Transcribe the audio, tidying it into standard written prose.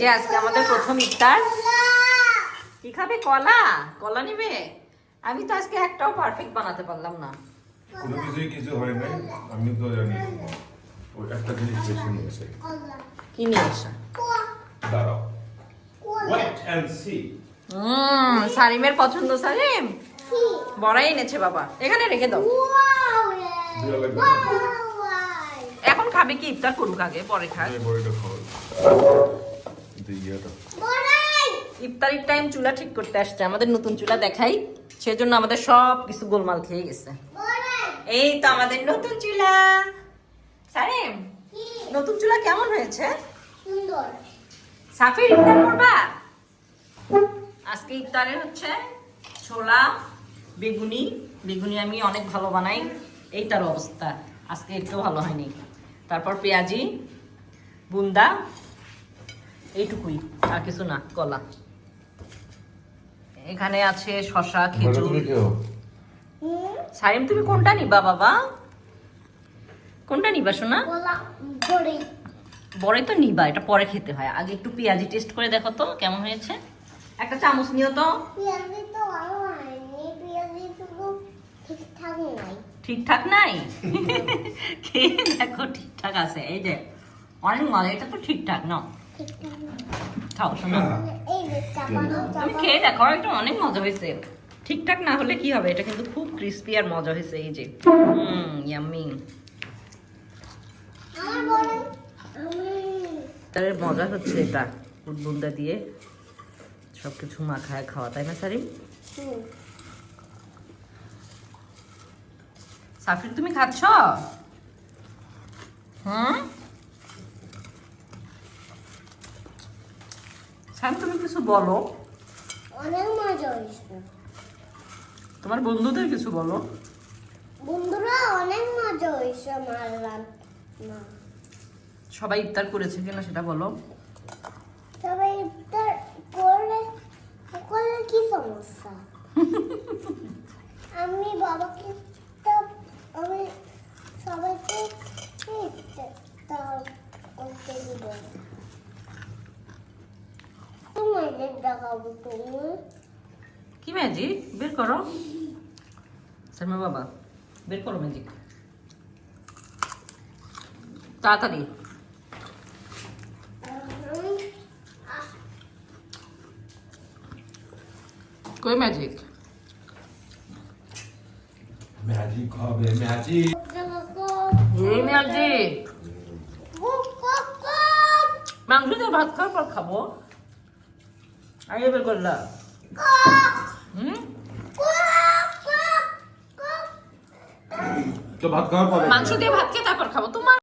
যে আজকে আমাদের প্রথম ইফতার। কি খাবে? কলা? কলা নিবে? আমি তো আজকে একটাও পারফেক্ট বানাতে পারলাম না। কোনো কিছুই কিছু হয় নাই, আমি তো জানি। ওই একটা জিনিস বেশি নিয়েছে। কি নিয়ে আসা? দাঁড়াও, ওয়েট এন্ড সি। সারিমের পছন্দ। সারিম বড়াই এনেছে বাবা, এখানে রেখে দাও। দেয়া লাগবে না? এখন খাবে কি? ইফতার করুক আগে, পরে খাক। এই বড়িটা খাও। দিয়াটা। ইফতারির টাইম চুলা ঠিক করতে আসছে, আমাদের নতুন চুলা দেখাই, সেজন্য আমাদের সব কিছু গোলমাল খেয়ে গেছে। এই তো আমাদের নতুন চুলা। সারিম, নতুন চুলা কেমন হয়েছে? সুন্দর। সাফির ইফতার করবা? আজকে ইফতারে হচ্ছে ছোলা, বেগুনি। বেগুনি আমি অনেক ভালো বানাই, এই তার অবস্থা। আজকে একটু ভালো হয়নি। তারপর পেঁয়াজি, বুন্দা, এইটুকুই, আর কিছু না। কলা, এখানে আছে শশা, খেজুর। তুমি খেও। সারিম তুমি কোনটা নিবা বাবা? কোনটা নিবা সোনা? কলা বড়ি। বড়ই তো নিবা, এটা পরে খেতে হয়। আগে একটু পেঁয়াজি টেস্ট করে দেখো তো কেমন হয়েছে। একটা চামচ নিও তো। পেঁয়াজি তো ভালো হয়নি, পেঁয়াজি শুধু ঠিকঠাক নাই। ঠিকঠাক নাই? খেয়ে দেখো, ঠিকঠাক আছে। এই যে অনেক মজা, এটা তো ঠিকঠাক না। ঠিকঠাক নাই। খাও শোনো, এই যে চাপানো তুমি খেয়ে দেখো, এটা অনেক মজা হয়েছে। ঠিকঠাক না হলে কি হবে, এটা কিন্তু খুব ক্রিস্পি আর মজা হয়েছে। এই যে ইয়াম্মি। আমার বড় এর মজা হচ্ছে এটা, বুন্দা দিয়ে সবকিছু মাখায় খাওয়া, তাই না সারিম? সাফির তুমি খাচ্ছ? সারিম তুমি কিছু বলো, অনেক মজা হয়েছে। তোমার বন্ধুদের কিছু বলো। বন্ধুরা অনেক মজা হয়েছে আমার রান্না। সবাই ইফতার করেছে কিনা সেটা বলো। সবাই ইফতার করলে করলে কি সমস্যা? আমি বাবাকে তো আমি সবাইকে ইফতার করতে দিব। তোমাদের দেখাবো তুমি। কি ম্যাজিক? বের করো সালমা বাবা, বের করো ম্যাজিক তাড়াতাড়ি। কই ম্যাজিক? ম্যাজিক হবে, ম্যাজিক। এই ম্যাজিক মাংস দিয়ে ভাত খাওয়ার পর খাবো। আগে বের করলা। তো ভাত খাওয়ার পরে মাংস দিয়ে ভাত খেয়ে তারপর খাবো তোমার।